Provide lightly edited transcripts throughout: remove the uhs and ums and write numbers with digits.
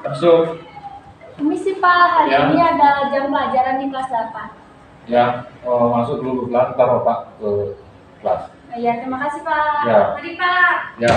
Masuk. Permisi Pak, hari Ya. ini ada jam pelajaran di kelas 8. Ya, masuk dulu kelas, taruh Pak ke kelas. Ya, terima kasih Pak. Ya. Mari Pak. Ya.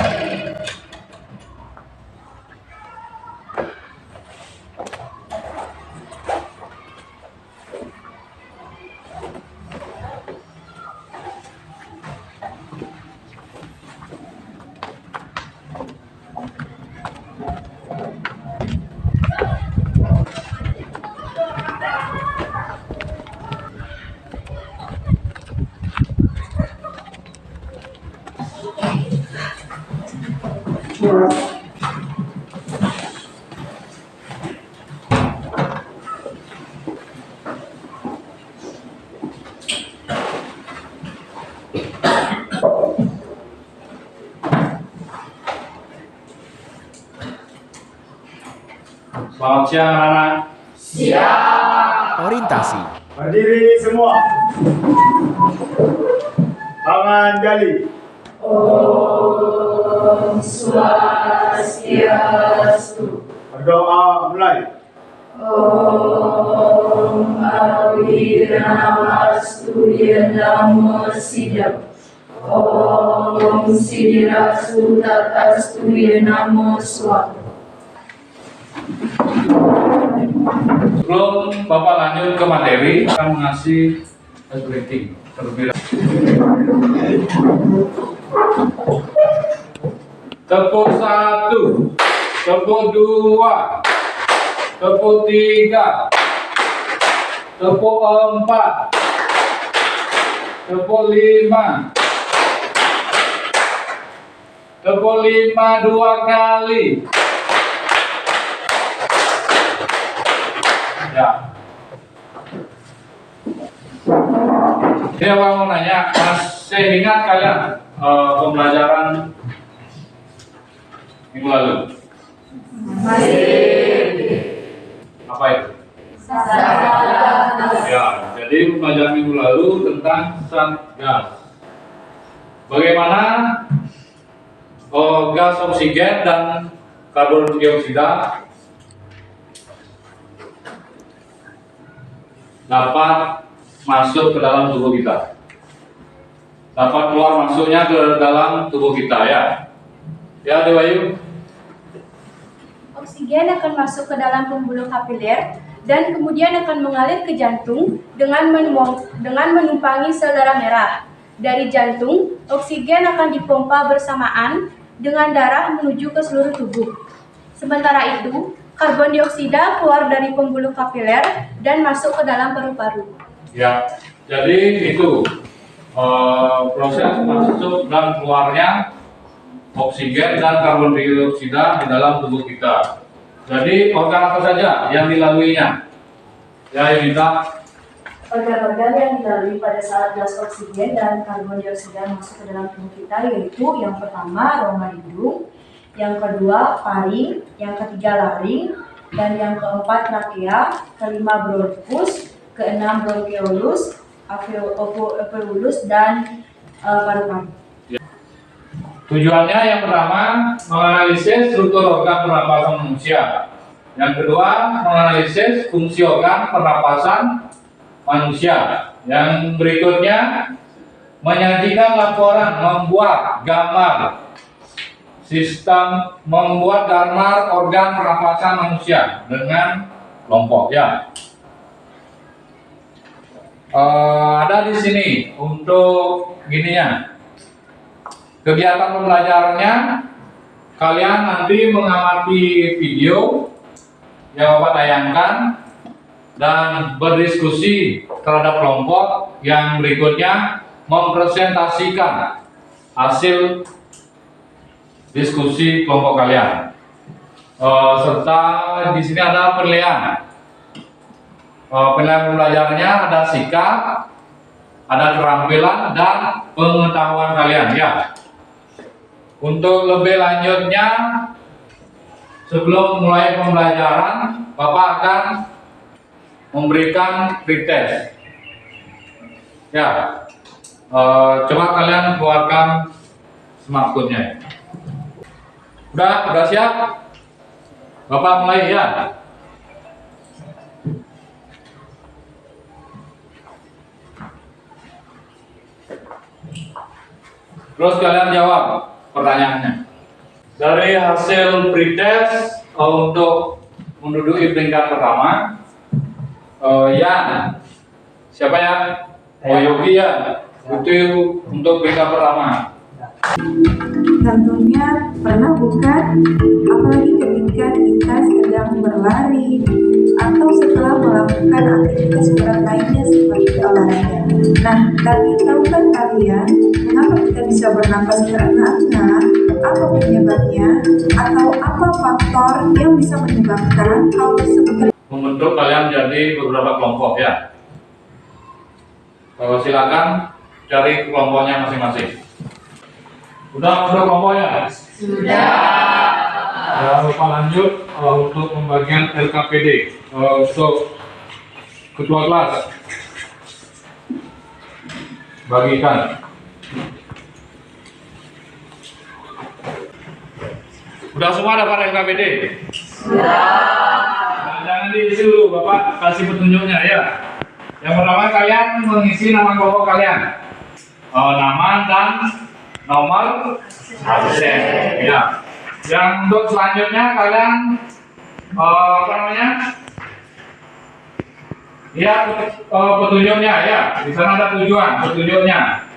Selamat siang anak-anak. Orientasi. Berdiri semua. Tangan jali. Om Swastiastu. Berdoa mulai. Om Awiramastu Namo Siddham. Om Siddhirastu Tatastu Namo Swaha. Sebelum Bapak lanjut ke materi, akan mengasih greeting terlebih dahulu. Tepuk 1, tepuk 2, tepuk 3, tepuk 4, tepuk 5, tepuk 5 2 kali. Ya. Ini apa mau nanya, masih ingat kalian pembelajaran minggu lalu? Apa itu? Ya, jadi pembelajaran minggu lalu tentang Satgas. Bagaimana gas oksigen dan karbon dioksida dapat masuk ke dalam tubuh kita, dapat keluar masuknya ke dalam tubuh kita, ya. Ya, Dewayu. Oksigen akan masuk ke dalam pembuluh kapiler dan kemudian akan mengalir ke jantung dengan menumpangi sel darah merah. Dari jantung, oksigen akan dipompa bersamaan dengan darah menuju ke seluruh tubuh. Sementara itu, karbon dioksida keluar dari pembuluh kapiler dan masuk ke dalam paru-paru. Ya, jadi itu proses masuk dan keluarnya oksigen dan karbon dioksida di dalam tubuh kita. Jadi organ apa saja yang dilaluinya? Ya, Yunita. Organ-organ yang dilalui pada saat gas oksigen dan karbon dioksida masuk ke dalam tubuh kita yaitu yang pertama rongga hidung, yang kedua paring, yang ketiga laring, dan yang keempat trakea, kelima bronkus, keenam bronkeolus, alveolus, dan paru-paru. Tujuannya yang pertama menganalisis struktur organ pernapasan manusia. Yang kedua menganalisis fungsi organ pernapasan manusia. Yang berikutnya menyajikan laporan, membuat gambar organ pernapasan manusia dengan kelompok, ya. Ada di sini untuk gininya. Kegiatan pembelajarannya, kalian nanti mengamati video yang Bapak tayangkan dan berdiskusi terhadap kelompok. Yang berikutnya mempresentasikan hasil diskusi kelompok kalian. Serta di sini ada penilaian. Penilaian pembelajarannya ada sikap, ada keterampilan dan pengetahuan kalian, ya. Untuk lebih lanjutnya, sebelum mulai pembelajaran, Bapak akan memberikan pretest. Ya, coba kalian keluarkan smartphone-nya. Udah siap? Bapak mulai ya. Terus kalian jawab pertanyaannya. Dari hasil pretest untuk menduduki peringkat pertama, ya siapa ya? Oh Yogi ya, itu untuk peringkat pertama. Tentunya pernah bukan, apalagi ketika kita sedang berlari atau setelah melakukan aktivitas berat lainnya seperti olahraga. Nah, tapi tahukah kalian mengapa kita bisa bernafas terengah-engah? Apa penyebabnya? Atau apa faktor yang bisa menyebabkan hal tersebut? Membentuk kalian jadi beberapa kelompok ya. Silakan cari kelompoknya masing-masing. Udah untuk kelompoknya? Sudah. Ya, Bapak lanjut untuk pembagian LKPD untuk ketua kelas. Bagikan. Udah semua dapat LKPD? Nah, jangan diisi dulu, Bapak kasih petunjuknya ya. Yang pertama kalian mengisi nama kelompok kalian, nama dan nomor absen. Ya. Yang untuk selanjutnya kalian apa namanya? Ya petunjuknya ya. Di sana ada petunjuknya.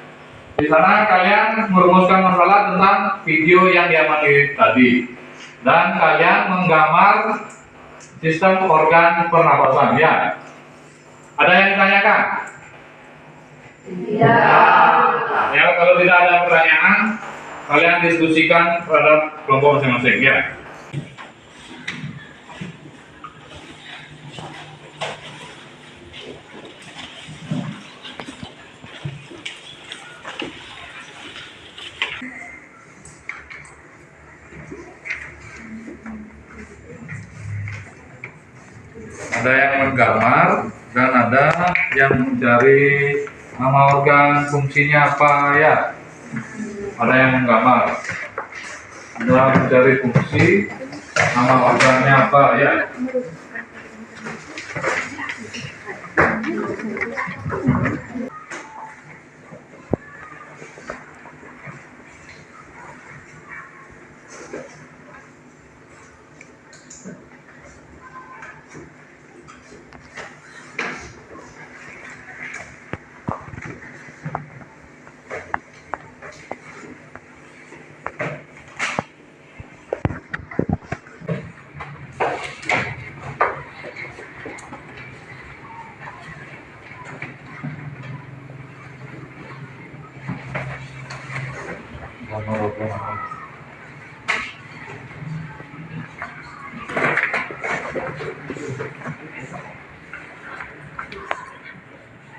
Di sana kalian merumuskan masalah tentang video yang diamati tadi, dan kalian menggambar sistem organ pernapasan ya. Ada yang ditanyakan? Tidak. Ya, kalau tidak ada pertanyaan, kalian diskusikan terhadap kelompok masing-masing ya. Ada yang menggambar dan ada yang mencari nama organ fungsinya apa ya. Ada yang menggambar, ada mencari fungsi nama organnya apa ya.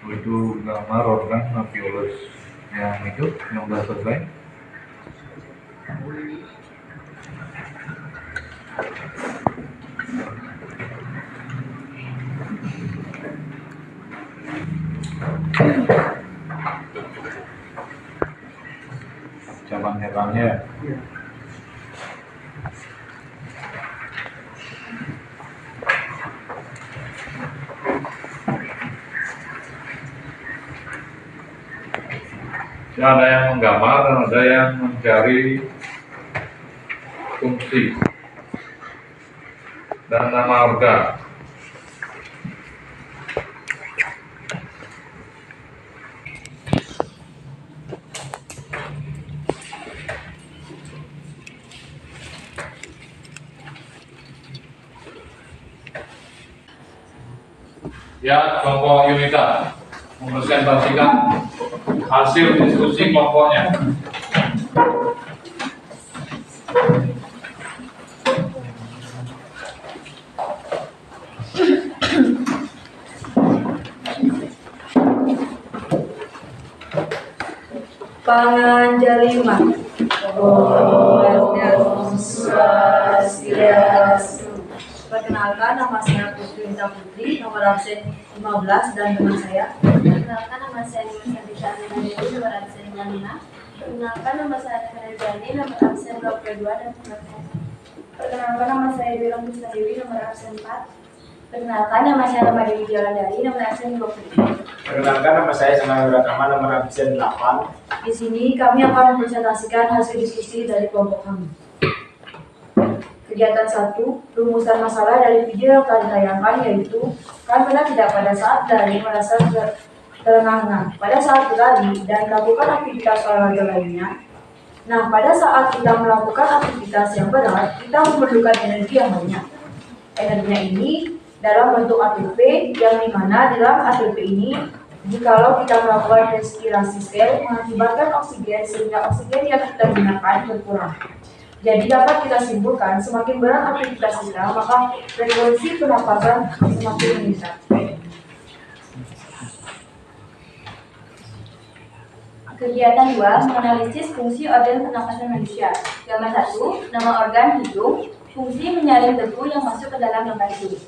Itu gambar organ alveolus yang itu yang udah selesai. Cabang herangnya. Ya, ada yang menggambar dan ada yang mencari fungsi dan nama organ. Ya, kelompok Yunita mempresentasikan hasil diskusi kelompoknya. Panganjalima. Om Swastiastu. Perkenalkan, nama saya Putri Inta Putri, nomor absen 15, dan teman saya. Perkenalkan, nama saya Nima Sandika Dewi, nomor absen 55. Perkenalkan, nama saya Teresa Jani, nomor absen 22, dan teman saya. Perkenalkan, nama saya Dwi Rangkusna Dewi, nomor absen 4. Perkenalkan, nama saya Ramadhani Jalandari, nomor absen 20. Perkenalkan, nama saya Sanang Ratama, nomor absen 8. Di sini kami akan mempresentasikan hasil diskusi dari kelompok kami. Kegiatan 1, rumusan masalah dari video yang telah ditayangkan, yaitu kan benar tidak pada saat berlari merasa terengah-engah, pada saat berlari dan melakukan aktivitas olahraga lainnya. Nah, pada saat kita melakukan aktivitas yang berat, kita memerlukan energi yang banyak. Energinya ini dalam bentuk ATP, yang dimana dalam ATP ini, jikalau kita melakukan respirasi sel, mengakibatkan oksigen sehingga oksigen yang kita gunakan berkurang. Jadi dapat kita simpulkan, semakin berat aktivitas kita, maka frekuensi pernapasan semakin meningkat. Kegiatan 2, menganalisis fungsi organ pernapasan manusia. Gambar 1, nama organ hidung, fungsi menyaring debu yang masuk ke dalam lembar hidung.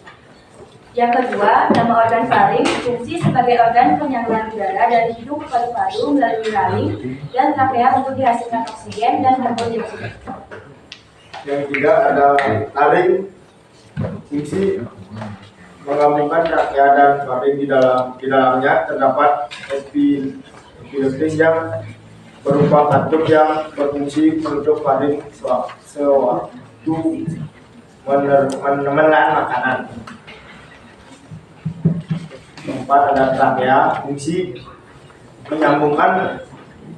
Yang kedua, nama organ faring, fungsi sebagai organ penyaluran udara dari hidung ke paru-paru melalui laring dan trakea untuk dihasilkan oksigen dan karbon dioksida. Yang ketiga ada laring, fungsi menggabungkan trakea dan faring di dalamnya terdapat epileptis yang berupa katup yang berfungsi menutup faring sewaktu menelan makanan. Keempat ada trakea, fungsi menyambungkan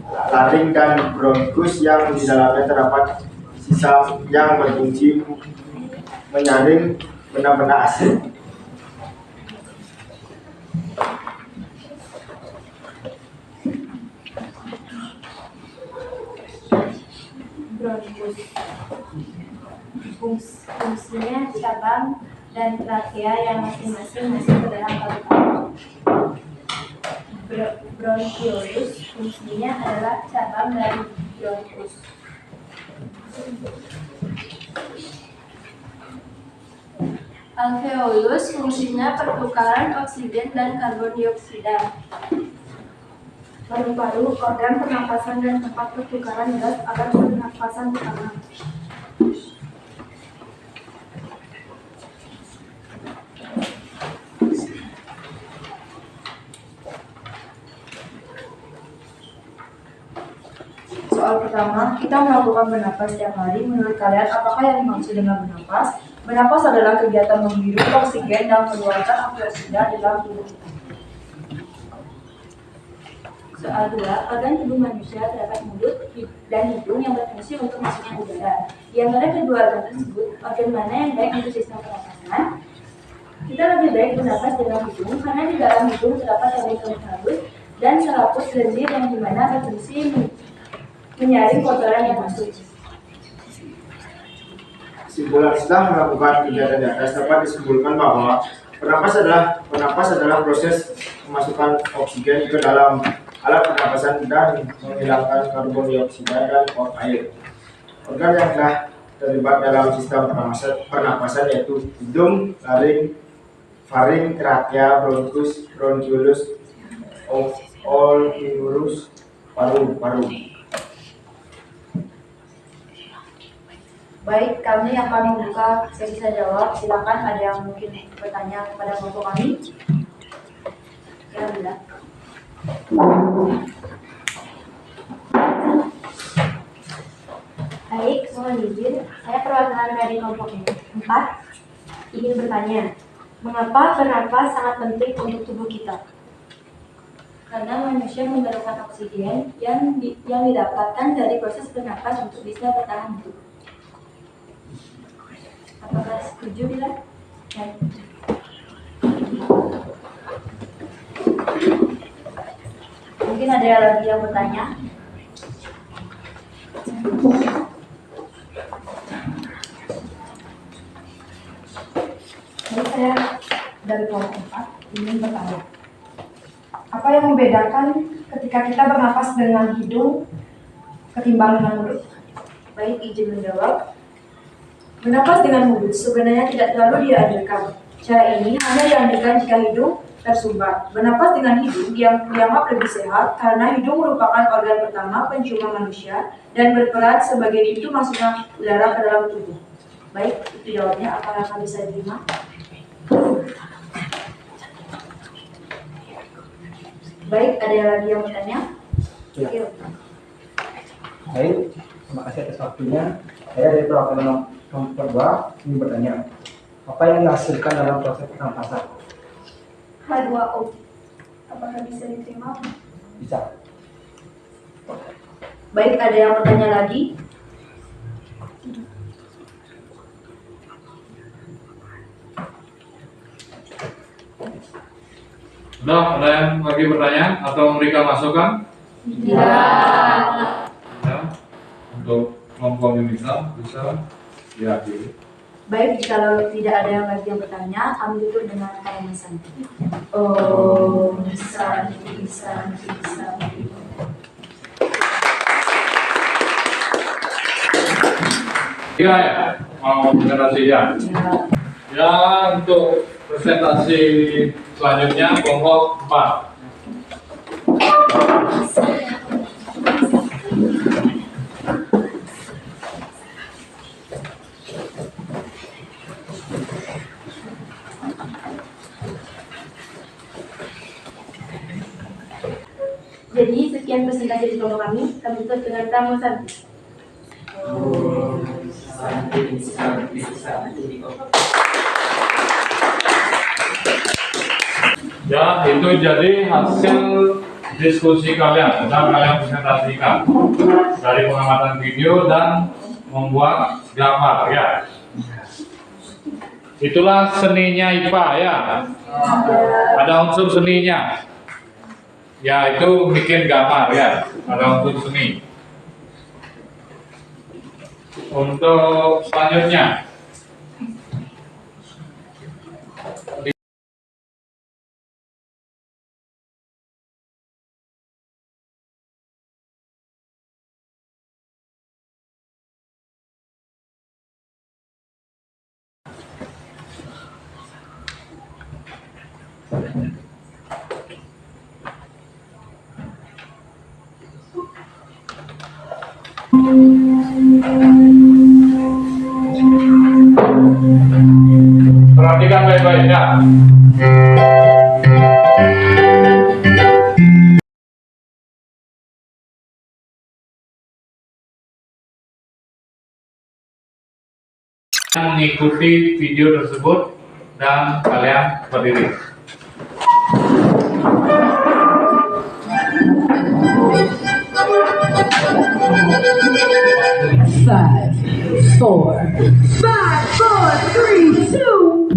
laring dan bronkus yang di dalamnya terdapat sisa yang berfungsi menyaring benda-benda asing. Bronkus, fungsinya cabang dan trakea yang masing-masing masuk ke dalam paru-paru. Bronchiolus, fungsinya adalah cabang dari bronkus. Alveolus, fungsinya pertukaran oksigen dan karbon dioksida. Paru-paru, organ pernapasan dan tempat pertukaran gas agar pernapasan utama. Soal pertama, kita melakukan bernapas setiap hari. Menurut kalian, apakah yang dimaksud dengan bernapas? Bernapas adalah kegiatan menghirup oksigen dan mengeluarkan antioksidan dalam tubuh kita. Soal 2, organ tubuh manusia terdapat mulut dan hidung yang berfungsi untuk masuknya udara. Di antara kedua organ tersebut, organ mana yang baik untuk sistem pernapasan? Kita lebih baik bernapas dengan hidung karena di dalam hidung terdapat elektrolit halus dan selaput lendir yang dimana berfungsi menyaring kotoran yang masuk. Kesimpulan, setelah melakukan kegiatan di atas dapat disimpulkan bahwa bernapas adalah proses memasukkan oksigen ke dalam alat pernapasan dan menghilangkan karbon dioksida dan uap air. Organ yang telah terlibat dalam sistem pernapasan yaitu hidung, laring, faring, trakea, bronkus, bronchiolus, alveolus, paru-paru. Baik, kami akan membuka sesi tanya jawab. Silakan, ada yang mungkin bertanya kepada kelompok kami? Ya, bila. Baik, mohon izin, saya perwakilan dari kelompok 4 ingin bertanya, mengapa bernapas sangat penting untuk tubuh kita? Karena manusia memerlukan oksigen yang didapatkan dari proses bernapas untuk bisa bertahan hidup. Apakah setuju, Bila? Mungkin ada lagi yang bertanya? Jadi saya dari kelompok 4 ingin bertanya, apa yang membedakan ketika kita bernapas dengan hidung ketimbang dengan mulut? Baik, izin menjawab. Bernapas dengan mulut sebenarnya tidak terlalu dianjurkan. Cara ini hanya dianjurkan jika hidung tersumbat. Bernapas dengan hidung yang dianggap lebih sehat karena hidung merupakan organ pertama penciuman manusia dan berperan sebagai pintu masuknya udara ke dalam tubuh. Baik, itu jawabnya. Apakah kami bisa terima? Baik, ada lagi yang bertanya? Ya. Yuk. Baik, terima kasih atas waktunya. Saya dari perwakilan nomor 2 ingin bertanya, apa yang dihasilkan dalam proses perampasan? H2O. Apakah bisa diterima? Bisa. Baik, ada yang bertanya lagi? Sudah, ada yang lagi bertanya atau memberikan masukan? Ya. Ya. Untuk kelompok Unisa bisa diakhiri. Baik, kalau tidak ada yang lagi yang bertanya, kami tutup dengan pemanasan. Oh, bisa. Iya ya, mau presentasinya. Ya, untuk presentasi selanjutnya kelompok 4. Jadi sekian presentasi dari kelompok kami tutup dengan pramusan. Ya, itu jadi hasil diskusi kalian, sedang kalian presentasikan dari pengamatan video dan membuat gambar ya. Itulah seninya IPA ya. Ada unsur seninya. Ya, itu bikin gambar ya. Ada unsur seni. Untuk selanjutnya, perhatikan baik-baik ya. Mengikuti video tersebut dan kalian berdiri. Five, four, three, two.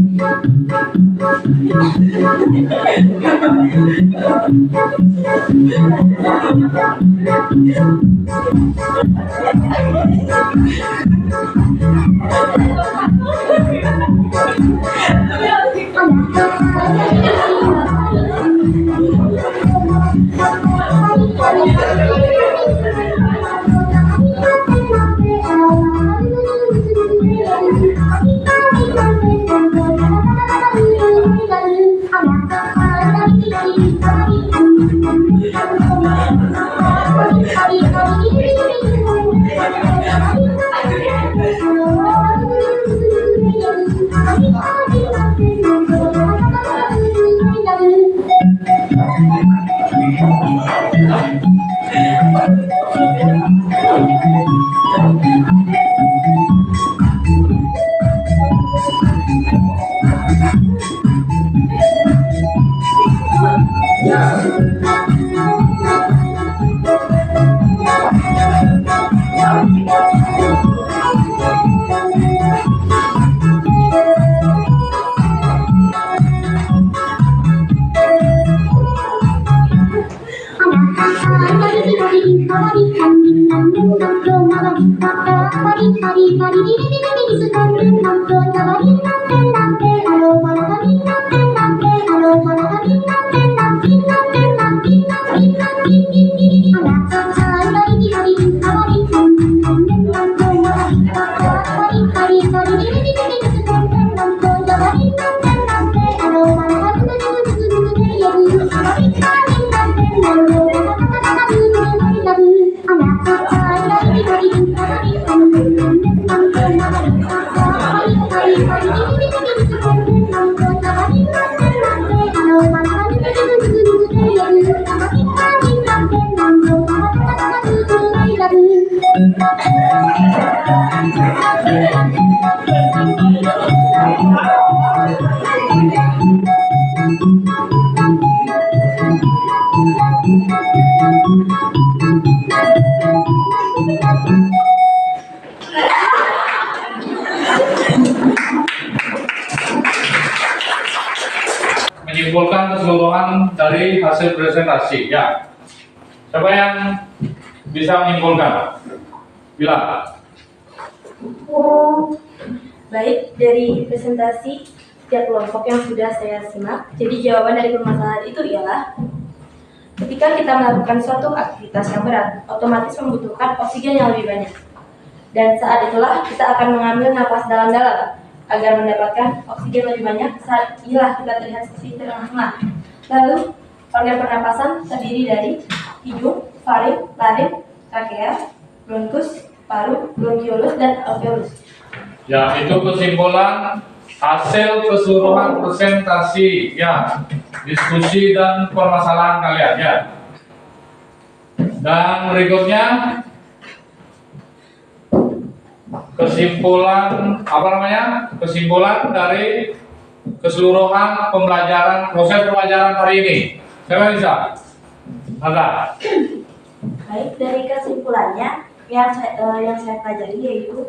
Menyimpulkan keseluruhan dari hasil presentasi. Ya, siapa yang bisa menyimpulkan? Bila. Baik, dari presentasi setiap kelompok yang sudah saya simak, jadi jawaban dari permasalahan itu ialah ketika kita melakukan suatu aktivitas yang berat, otomatis membutuhkan oksigen yang lebih banyak. Dan saat itulah kita akan mengambil napas dalam-dalam agar mendapatkan oksigen lebih banyak saat inilah kita terlihat seperti tengah-tengah. Lalu, organ pernapasan terdiri dari hidung, faring, laring, trakea, bronkus, paru, bronkiolus, dan alveolus. Ya, itu kesimpulan hasil keseluruhan presentasi, ya, diskusi dan permasalahan kalian, ya. Dan berikutnya kesimpulan kesimpulan dari keseluruhan pembelajaran, proses pembelajaran hari ini. Siapa bisa? Ada. Baik, dari kesimpulannya yang saya pelajari yaitu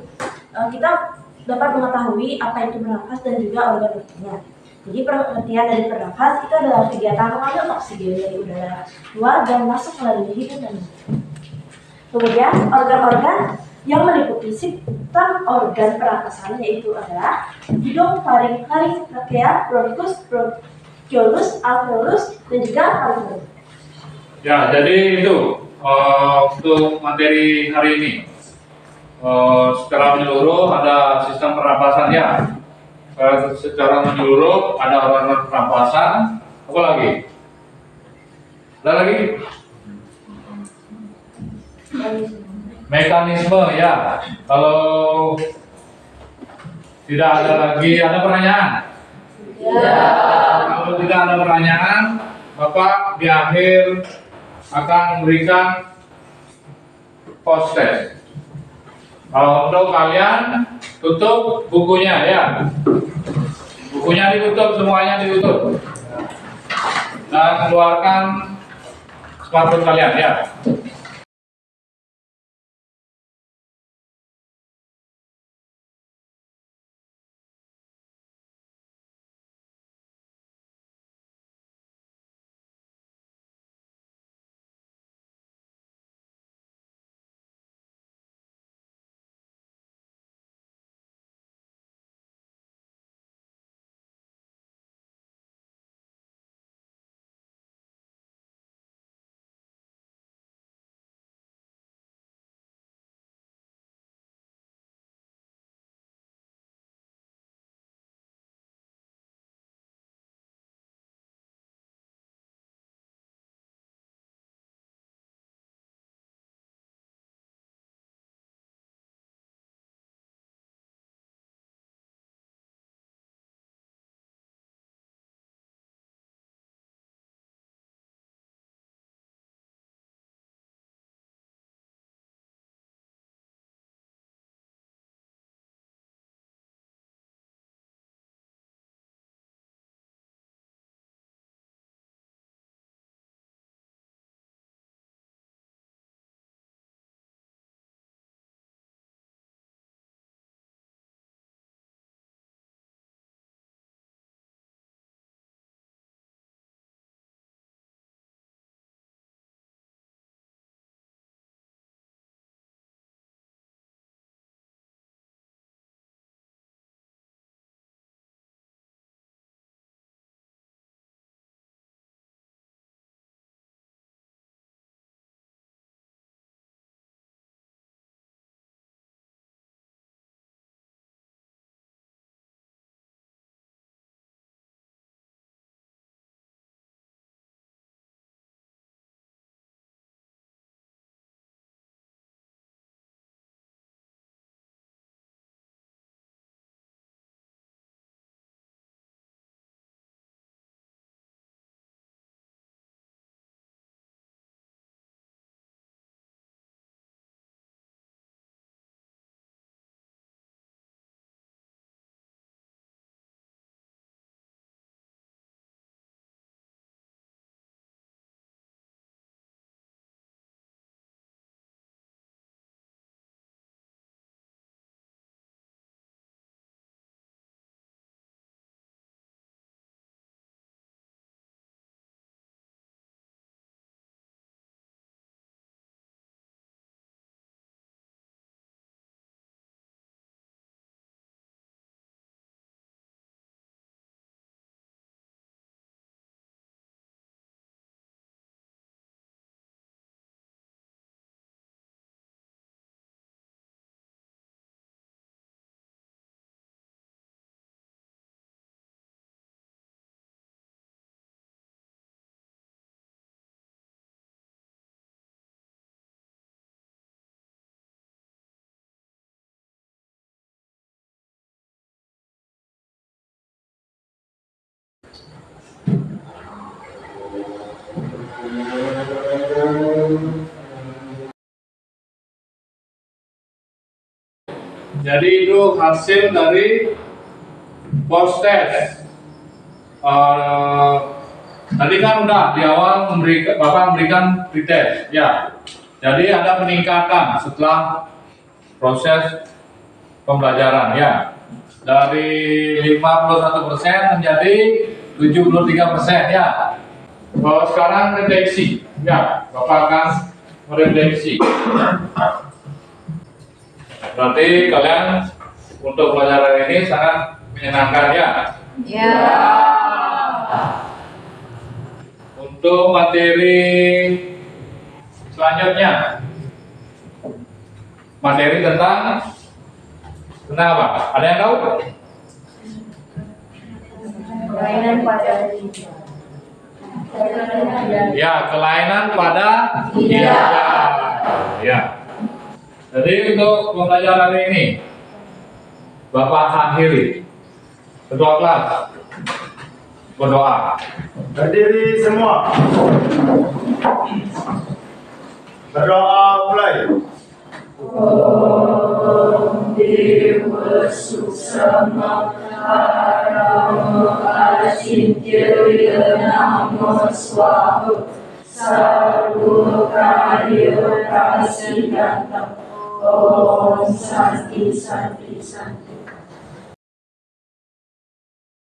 kita dapat mengetahui apa itu bernafas dan juga organ-organnya. Jadi pengertian dari bernafas itu adalah kegiatan mengambil oksigen dari udara luar dan masuk melalui hidung dan mulut. Kemudian organ-organ yang meliputi sistem organ pernapasan yaitu adalah hidung, faring, laring, trakea, bronkus, bronkiolus, alveolus, dan juga paru-paru. Ya, jadi itu untuk materi hari ini. Secara menyeluruh ada sistem pernapasan, ya. Secara menyeluruh ada organ pernapasan. Apa lagi? Ada lagi? Mekanisme, ya. Kalau tidak ada lagi, ada pertanyaan? Ya. Kalau tidak ada pertanyaan, Bapak di akhir akan memberikan post test. Kalau untuk kalian tutup bukunya, ya. Bukunya ditutup, semuanya ditutup. Dan keluarkan smartphone kalian, ya. Jadi itu hasil dari post test. Tadi kan udah di awal Bapak memberikan pretest, ya. Jadi ada peningkatan setelah proses pembelajaran, ya. Dari 51% menjadi 73%, ya. Sekarang redaksi, ya. Bapak akan meredaksi. Berarti kalian untuk pelajaran ini sangat menyenangkan, ya. Ya. Untuk materi selanjutnya, materi tentang apa? Ada yang tahu? Kelainan pada Ya, kelainan pada ginjal. Ya. Jadi untuk pembelajaran ini, Bapak akhiri. Ketua kelas berdoa. Berdiri semua. Berdoa mulai. Om Santi Santi Santi.